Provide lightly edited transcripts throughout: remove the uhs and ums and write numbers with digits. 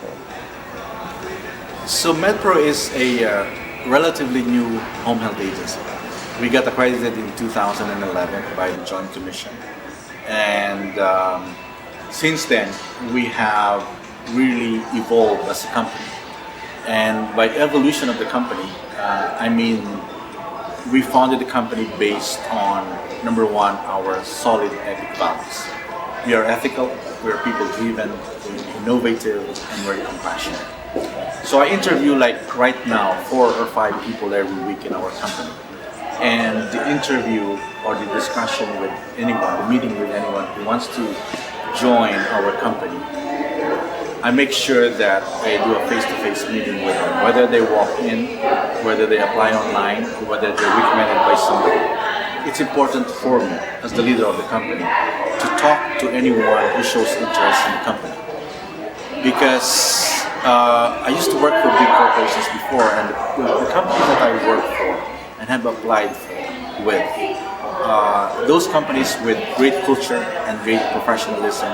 MedPro? So MedPro is a relatively new home health agency. We got accredited in 2011 by the Joint Commission, and since then we have really evolved as a company. And by evolution of the company, I mean we founded the company based on number one, our solid ethic values. We are ethical, we're people driven, we're innovative, and we're compassionate. So I interview like right now 4 or 5 people every week in our company. And the interview or the discussion with anyone, the meeting with anyone who wants to join our company, I make sure that I do a face-to-face meeting with them, whether they walk in, whether they apply online, whether they're recommended by somebody. It's important for me as the leader of the company to talk to anyone who shows interest in the company. Because I used to work for big corporations before, and the companies that I work for and have applied with, those companies with great culture and great professionalism,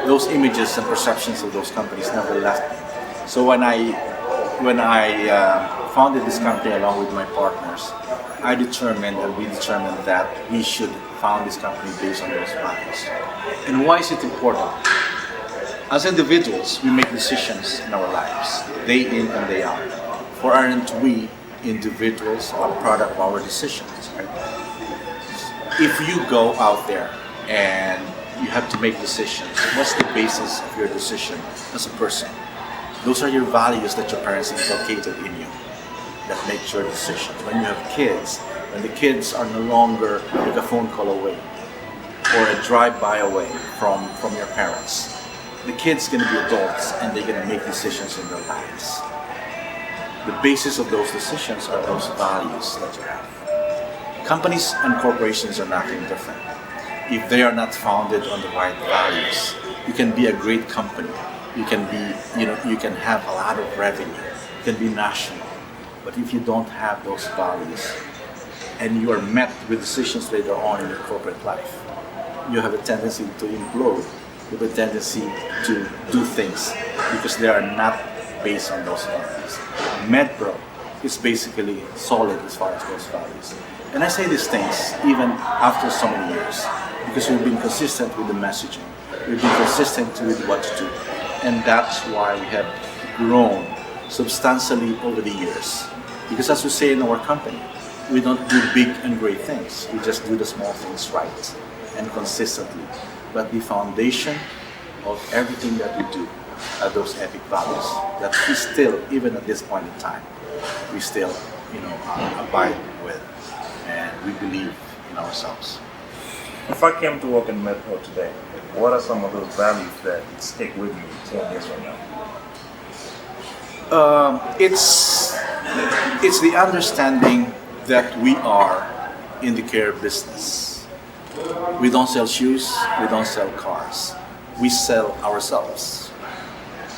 those images and perceptions of those companies never left me. So when I founded this company along with my partners, we determined that we should found this company based on those values. And why is it important? As individuals, we make decisions in our lives, day in and day out. For aren't we individuals a product of our decisions, right? If you go out there and you have to make decisions, what's the basis of your decision as a person? Those are your values that your parents inculcated in you that make your decisions. When you have kids, when the kids are no longer like a phone call away or a drive-by away from your parents, the kids going to be adults and they're going to make decisions in their lives. The basis of those decisions are those values that you have. Companies and corporations are nothing different. If they are not founded on the right values, you can be a great company. You can have a lot of revenue. You can be national. But if you don't have those values and you are met with decisions later on in your corporate life, you have a tendency to implode. You have a tendency to do things because they are not based on those values. MedPro is basically solid as far as those values. And I say these things even after so many years because we've been consistent with the messaging. We've been consistent with what to do. And that's why we have grown substantially over the years. Because as we say in our company, we don't do big and great things. We just do the small things right and consistently. But the foundation of everything that we do are those epic values that we still, even at this point in time, we still, abide with, and we believe in ourselves. If I came to work in MedPro today, what are some of those values that stick with me 10 years from now? It's the understanding that we are in the care business. We don't sell shoes, we don't sell cars. We sell ourselves.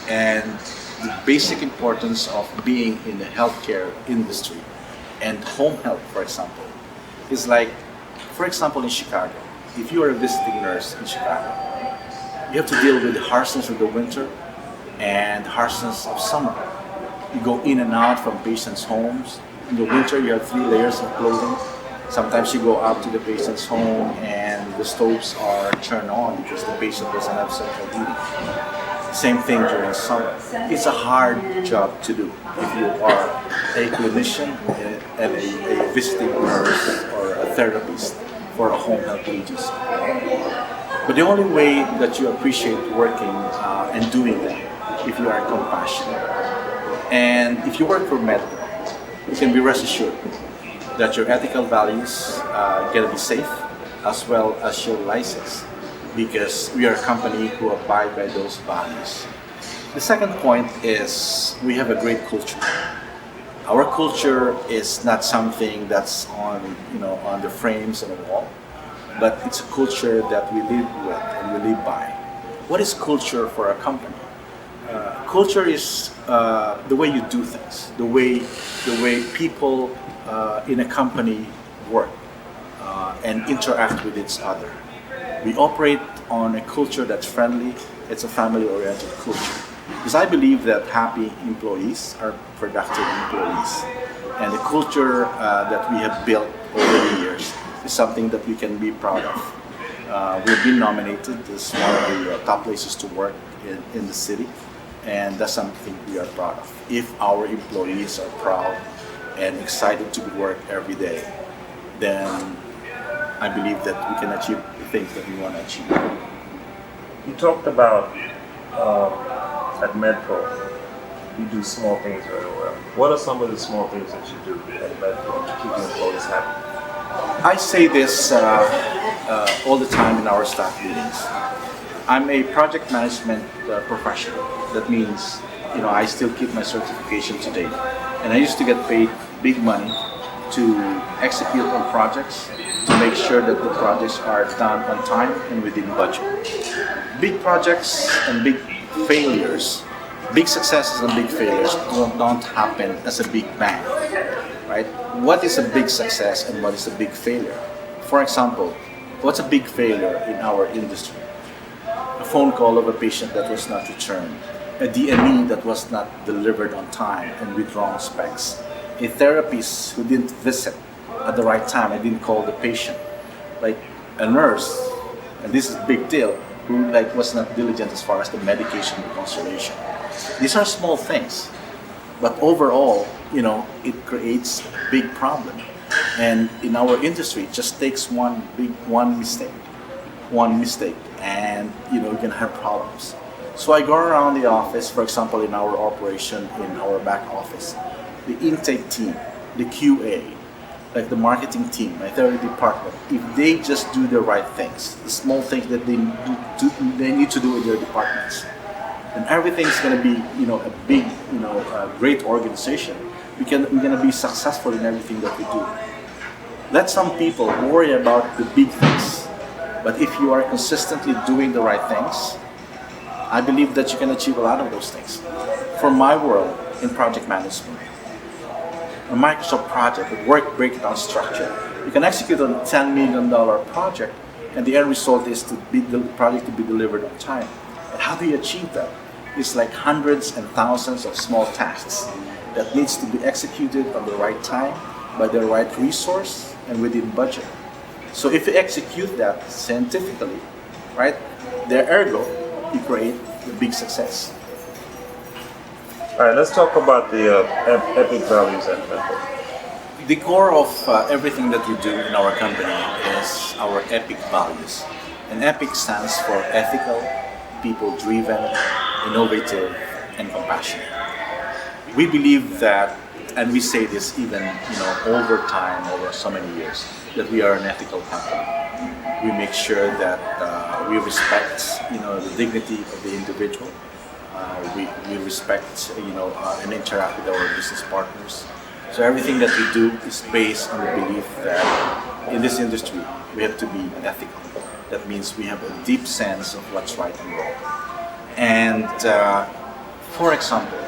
And the basic importance of being in the healthcare industry and home health, for example, is like, for example, in Chicago, if you are a visiting nurse in Chicago, you have to deal with the harshness of the winter and the harshness of summer. You go in and out from patients' homes. In the winter, you have 3 layers of clothing. Sometimes you go up to the patient's home and the stoves are turned on because the patient doesn't have central heating. Same thing during summer. It's a hard job to do if you are a clinician and a visiting nurse or a therapist for a home health agency. But the only way that you appreciate working and doing that if you are compassionate. And if you work for MedPro, you can be rest assured that your ethical values are going to be safe as well as your license because we are a company who abide by those values. The second point is we have a great culture. Our culture is not something that's on the frames on the wall, but it's a culture that we live with and we live by. What is culture for a company? Culture is the way you do things, the way people in a company work and interact with each other. We operate on a culture that's friendly. It's a family-oriented culture. Because I believe that happy employees are productive employees. And the culture that we have built over the years is something that we can be proud of. We've been nominated as one of the top places to work in the city, and that's something we are proud of. If our employees are proud and excited to work every day, then I believe that we can achieve the things that we want to achieve. You talked about at MedPro, you do small things very well. What are some of the small things that you do at MedPro to keep your employees happy? I say this all the time in our staff meetings. I'm a project management professional. That means, I still keep my certification today. And I used to get paid big money to execute on projects, to make sure that the projects are done on time and within budget. Big projects and big failures, big successes and big failures don't happen as a big bang, right? What is a big success and what is a big failure? For example, what's a big failure in our industry? A phone call of a patient that was not returned, a DME that was not delivered on time and with wrong specs, a therapist who didn't visit at the right time and didn't call the patient, like a nurse, and this is a big deal, who was not diligent as far as the medication reconciliation. These are small things, but overall, it creates a big problem. And in our industry, it just takes one mistake, and you're gonna have problems. So I go around the office, for example, in our operation, in our back office, the intake team, the QA, like the marketing team, my therapy department, if they just do the right things, the small things that they need to do in their departments, then everything's going to be, a big, a great organization. We're going to be successful in everything that we do. Let some people worry about the big things, but if you are consistently doing the right things, I believe that you can achieve a lot of those things. For my world in project management, a Microsoft project, a work breakdown structure, you can execute a $10 million project, and the end result is the project to be delivered on time. And how do you achieve that? It's like hundreds and thousands of small tasks that needs to be executed on the right time, by the right resource, and within budget. So if you execute that scientifically, right, ergo, you create a big success. All right, let's talk about the epic values at MedPro. The core of everything that we do in our company is our epic values. And EPIC stands for ethical, people-driven, innovative, and compassionate. We believe that, and we say this even over time, over so many years, that we are an ethical company. We make sure that we respect the dignity of the individual. We respect and interact with our business partners. So everything that we do is based on the belief that in this industry we have to be ethical. That means we have a deep sense of what's right and wrong. And for example,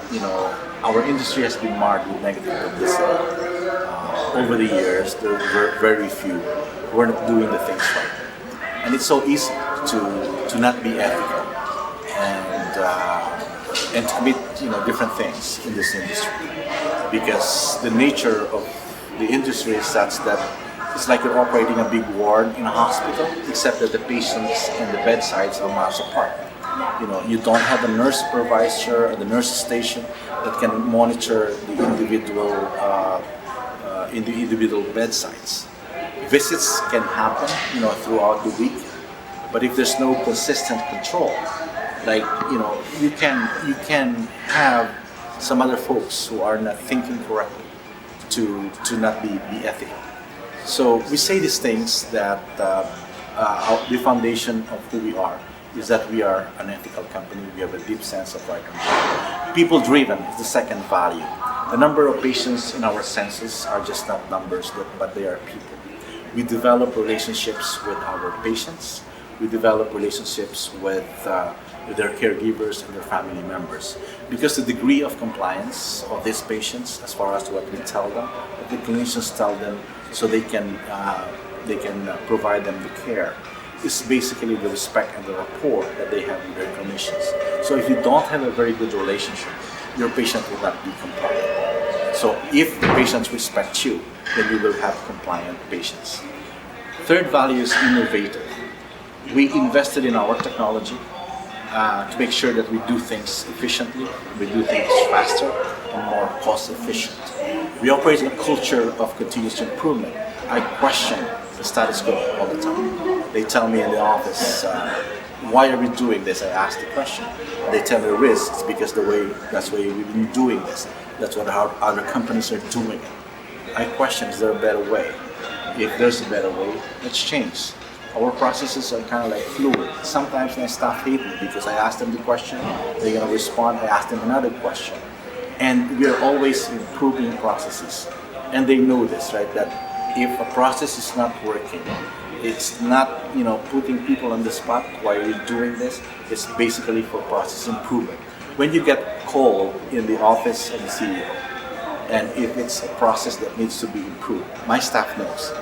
our industry has been marred with negative publicity. Over the years, there were very few who were not doing the things right. And it's so easy to not be ethical and to commit different things in this industry, because the nature of the industry is such that it's like you're operating a big ward in a hospital, except that the patients and the bedsides are miles apart. You don't have a nurse supervisor at the nurse station that can monitor the individual bedsides. Visits can happen throughout the week, but if there's no consistent control, you can have some other folks who are not thinking correctly to not be ethical. So we say these things that the foundation of who we are is that we are an ethical company. We have a deep sense of right and wrong. People-driven is the second value. The number of patients in our census are just not numbers, but they are people. We develop relationships with our patients. We develop relationships with their caregivers and their family members, because the degree of compliance of these patients, as far as what we tell them, what the clinicians tell them, so they can provide them the care, is basically the respect and the rapport that they have with their clinicians. So if you don't have a very good relationship, your patient will not be compliant. So if the patients respect you, then you will have compliant patients. Third value is innovative. We invested in our technology to make sure that we do things efficiently, we do things faster and more cost efficient. We operate in a culture of continuous improvement. I question the status quo all the time. They tell me in the office, why are we doing this? I ask the question. They tell me, Riz, it's because that's the way we've been doing this. That's what our other companies are doing it. I question, is there a better way? If there's a better way, let's change. Our processes are kind of like fluid. Sometimes my staff hate me because I ask them the question, they're going to respond, I ask them another question. And we are always improving processes. And they know this, right? That if a process is not working, it's not, putting people on the spot, why are you doing this? It's basically for process improvement. When you get called in the office of the CEO, and if it's a process that needs to be improved, my staff knows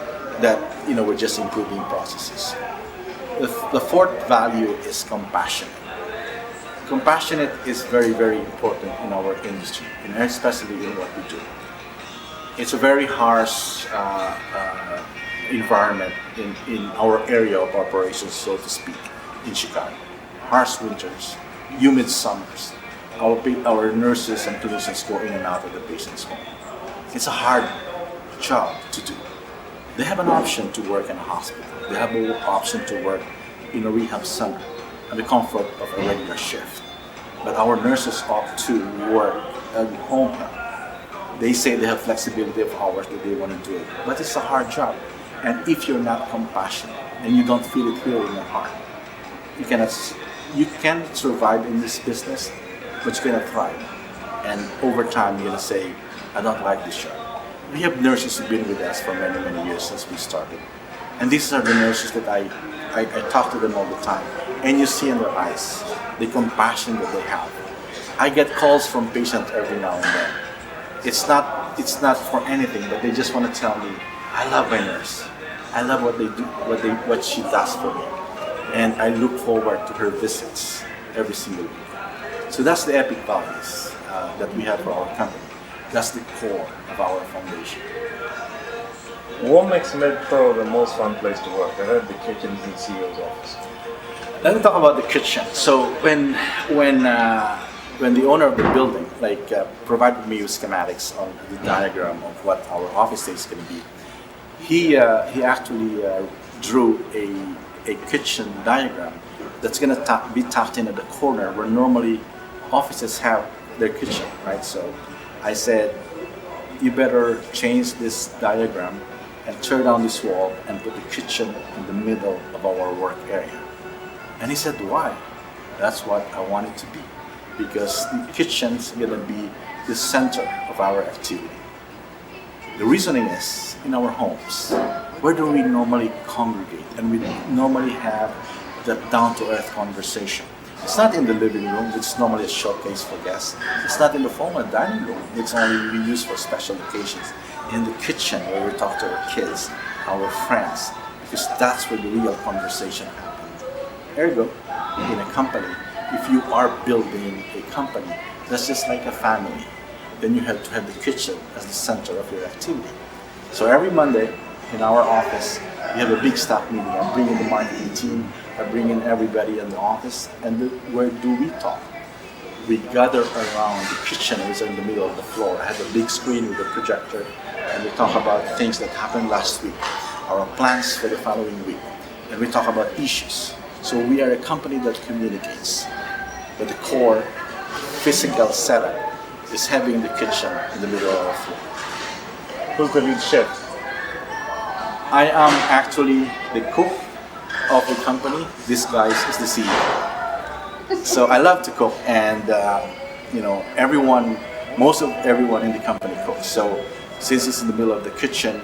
that we're just improving processes. The fourth value is compassionate. Compassionate is very, very important in our industry, and especially in what we do. It's a very harsh environment in our area of operations, so to speak, in Chicago. Harsh winters, humid summers. Our nurses and clinicians go in and out of the patient's home. It's a hard job to do. They have an option to work in a hospital. They have an option to work in a rehab center at the comfort of a regular shift. But our nurses opt to work at home health. They say they have flexibility of hours that they want to do it. But it's a hard job. And if you're not compassionate and you don't feel it here in your heart, you can survive in this business, but you're gonna thrive. And over time, you're gonna say, I don't like this job. We have nurses who've been with us for many, many years since we started. And these are the nurses that I talk to them all the time. And you see in their eyes the compassion that they have. I get calls from patients every now and then. It's not for anything, but they just want to tell me, I love my nurse. I love what they do, what she does for me. And I look forward to her visits every single week. So that's the epic values that we have for our company. That's the core of our foundation. What makes MedPro the most fun place to work? I heard the kitchen's in CEO's office. Let me talk about the kitchen. So when the owner of the building provided me with schematics on the diagram of what our office space is going to be, he actually drew a kitchen diagram that's going to be tucked in at the corner where normally offices have their kitchen, right? So I said, you better change this diagram and tear down this wall and put the kitchen in the middle of our work area. And he said, why? That's what I want it to be, because the kitchen's gonna be the center of our activity. The reasoning is, in our homes, where do we normally congregate and we normally have that down-to-earth conversation? It's not in the living room, which is normally a showcase for guests. It's not in the formal dining room, which only we use for special occasions. In the kitchen, where we talk to our kids, our friends, because that's where the real conversation happens. Ergo, in a company, if you are building a company, that's just like a family. Then you have to have the kitchen as the center of your activity. So every Monday in our office, we have a big staff meeting. I bring in the marketing team, I bring in everybody in the office, and where do we talk? We gather around the kitchen, which is in the middle of the floor. I have a big screen with a projector, and we talk about things that happened last week, our plans for the following week, and we talk about issues. So we are a company that communicates, but the core physical setup is having the kitchen in the middle of the floor. Who's the lead chef? I am actually the cook of the company. This guy is the CEO. So I love to cook, and most of everyone in the company cooks. So since it's in the middle of the kitchen,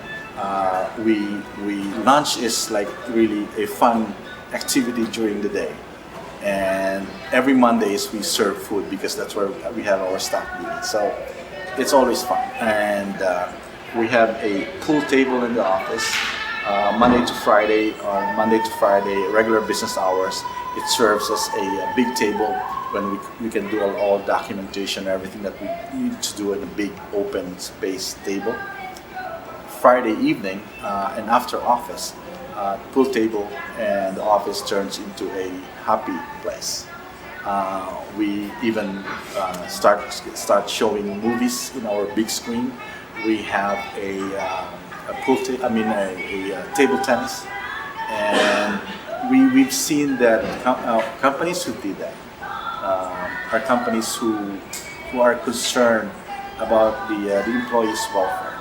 lunch is like really a fun activity during the day. And every Mondays we serve food because that's where we have our staff meeting. So it's always fun. And we have a pool table in the office. Monday to Friday, regular business hours. It serves as a big table when we can do all documentation, everything that we need to do in a big open space table. Friday evening and after office, pool table and the office turns into a happy place. We even start showing movies in our big screen. We have a table tennis, and we've seen that companies who did that are companies who are concerned about the employees' welfare.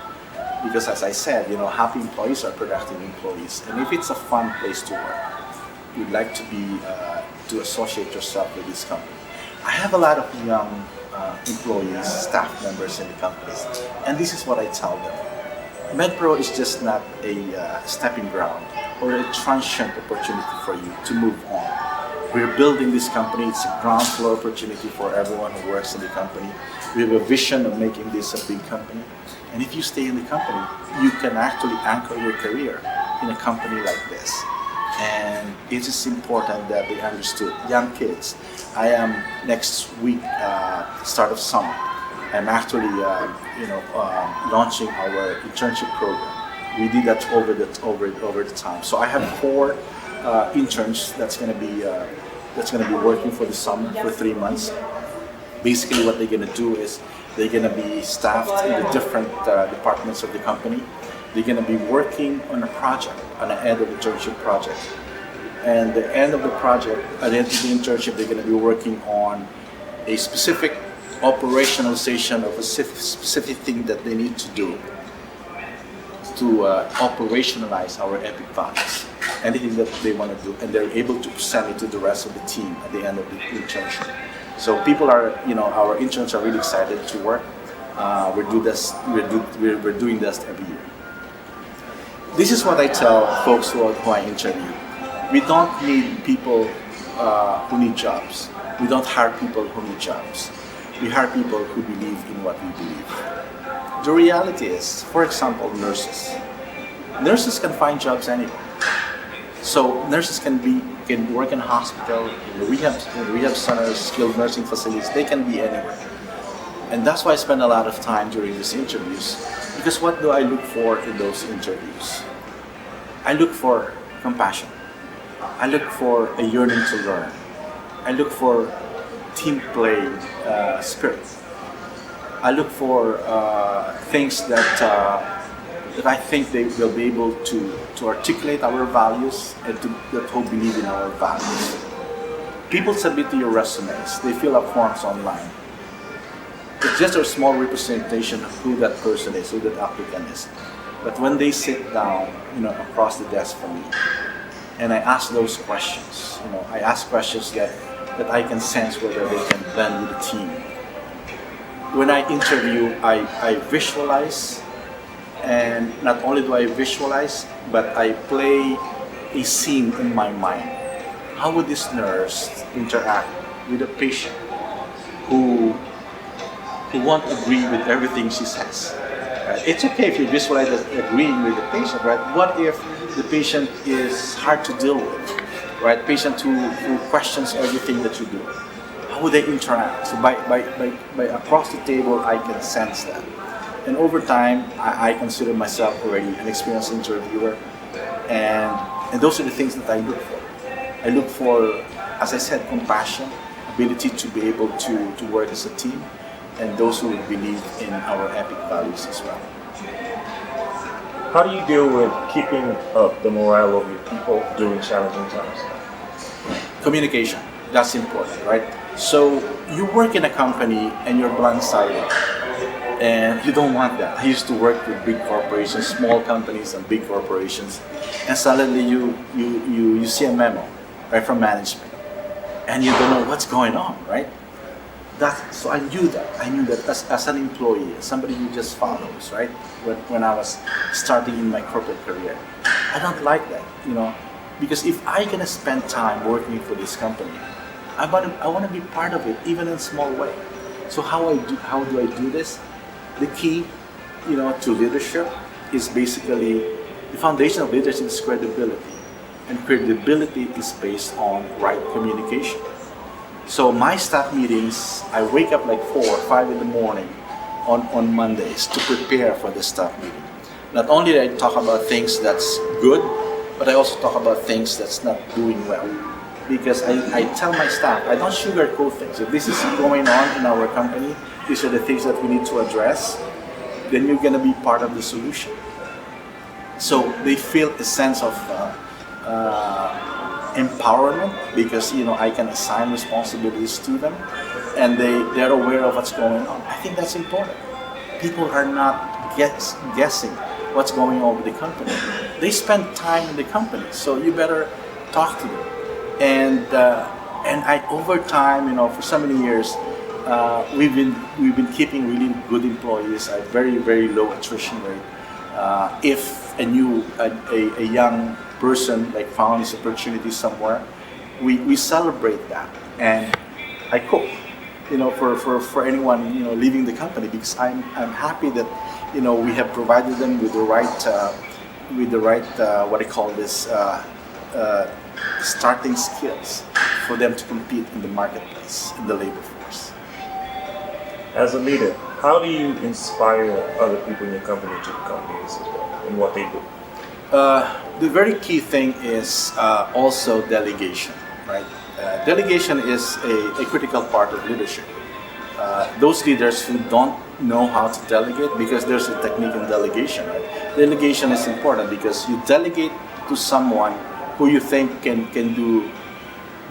Because as I said, happy employees are productive employees, and if it's a fun place to work, you'd like to associate yourself with this company. I have a lot of young employees, staff members in the companies, and this is what I tell them. MedPro is just not a stepping ground or a transient opportunity for you to move on. We're building this company. It's a ground floor opportunity for everyone who works in the company. We have a vision of making this a big company. And if you stay in the company, you can actually anchor your career in a company like this. And it is important that they understood. Young kids, I am next week, start of summer. I'm actually, launching our internship program. We did that over the time. So I have 4 interns that's going to be working for the summer for 3 months. Basically, what they're going to do is they're going to be staffed in the different departments of the company. They're going to be working on a project, on the end of the internship project. And the end of the project, at the end of the internship, they're going to be working on a specific operationalization of a specific thing that they need to do to operationalize our epic values. Anything that they want to do, and they're able to present it to the rest of the team at the end of the internship. So people are, our interns are really excited to work. We're doing this every year. This is what I tell folks who I interview. We don't need people who need jobs. We don't hire people who need jobs. We hire people who believe in what we believe. The reality is, for example, nurses. Nurses can find jobs anywhere. So nurses can work in hospital, in the rehab centers, skilled nursing facilities. They can be anywhere. And that's why I spend a lot of time during these interviews. Because what do I look for in those interviews? I look for compassion. I look for a yearning to learn. I look for team play spirit. I look for things that I think they will be able to articulate our values and that who believe in our values. People submit to your resumes. They fill up forms online. It's just a small representation of who that person is, who that applicant is. But when they sit down, across the desk from me, and I ask those questions, I ask questions that I can sense whether they can blend with the team. When I interview, I visualize, and not only do I visualize, but I play a scene in my mind. How would this nurse interact with a patient who won't agree with everything she says? Right? It's okay if you visualize agreeing with the patient, right? What if the patient is hard to deal with, right? Patient who questions everything that you do. How would they interact? So by across the table, I can sense that. And over time, I consider myself already an experienced interviewer, and those are the things that I look for. I look for, as I said, compassion, ability to be able to work as a team, and those who believe in our epic values as well. How do you deal with keeping up the morale of your people during challenging times? Communication, that's important, right? So you work in a company and you're blindsided, and you don't want that. I used to work with big corporations, small companies and big corporations, and suddenly you see a memo, right, from management, and you don't know what's going on, right? So I knew that as an employee, somebody who just follows, right? When I was starting in my corporate career, I don't like that, because if I'm gonna spend time working for this company, I want to be part of it, even in a small way. So how do I do this? The key, to leadership is basically The foundation of leadership is credibility, and credibility is based on right communication. So my staff meetings, I wake up like 4 or 5 in the morning on Mondays to prepare for the staff meeting. Not only do I talk about things that's good, but I also talk about things that's not doing well. Because I tell my staff, I don't sugarcoat things. If this is going on in our company, these are the things that we need to address, then you're going to be part of the solution. So they feel a sense of empowerment because I can assign responsibilities to them, and they're aware of what's going on. I think that's important. People are not guessing what's going on with the company. They spend time in the company, so you better talk to them. And I over time, for so many years, we've been keeping really good employees at very, very low attrition rate. If a young person like found this opportunity somewhere, we celebrate that, and I cook, for anyone leaving the company, because I'm happy that we have provided them with the right what I call this starting skills for them to compete in the marketplace, in the labor force. As a leader, how do you inspire other people in your company to become leaders as well in what they do? The very key thing is also delegation, right? Delegation is a critical part of leadership. Those leaders who don't know how to delegate, because there's a technique in delegation, right? Delegation is important because you delegate to someone who you think can do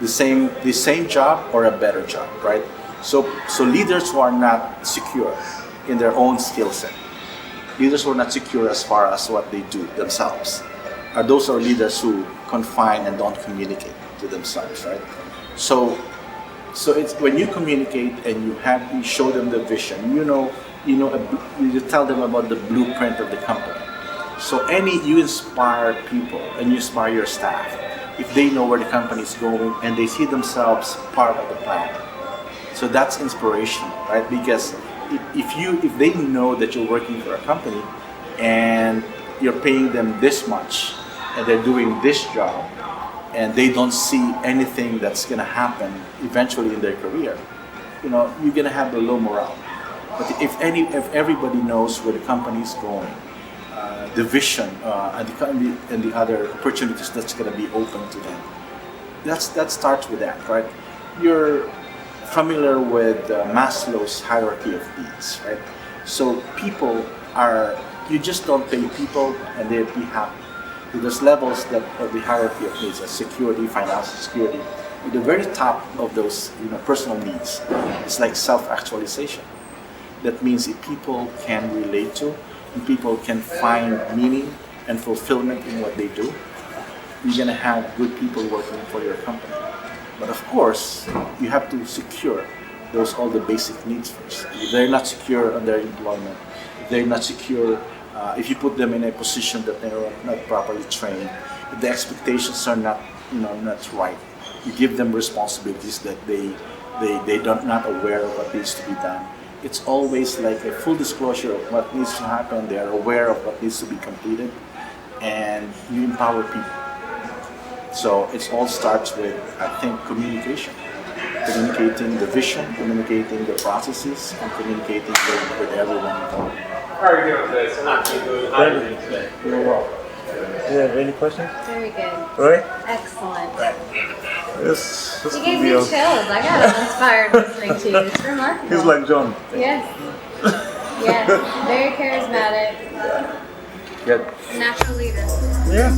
the same job or a better job, right? So leaders who are not secure in their own skill set, leaders who are not secure as far as what they do themselves, those are leaders who confine and don't communicate to themselves, right? So it's when you communicate and you show them the vision, you tell them about the blueprint of the company. So you inspire people and you inspire your staff if they know where the company is going and they see themselves part of the plan. So that's inspiration, right? Because if they know that you're working for a company and you're paying them this much and they're doing this job and they don't see anything that's going to happen eventually in their career, you're going to have a low morale. But if everybody knows where the company is going, the vision and the other opportunities that's going to be open to them, that starts with that, right? You're familiar with Maslow's hierarchy of needs, right? So you just don't pay people and they'll be happy. So there's levels of the hierarchy of needs, security, financial security. At the very top of those personal needs, it's like self-actualization. That means if people can relate to, and people can find meaning and fulfillment in what they do, you're going to have good people working for your company. But of course, you have to secure all the basic needs first. If they're not secure on their employment, if they're not secure, if you put them in a position that they're not properly trained, if the expectations are not right, you give them responsibilities that they're not aware of what needs to be done. It's always like a full disclosure of what needs to happen. They are aware of what needs to be completed, and you empower people. So it all starts with, I think, communication. Communicating the vision, communicating the processes, and communicating with everyone involved. How are you doing today? So not too good. How are you doing today? You're welcome. Do you have any questions? Very good. Right? Excellent. This You gave me chills. I got inspired listening to you. It's remarkable. He's like John. Yes. Yes. Very charismatic. Good. Natural leader. Yeah.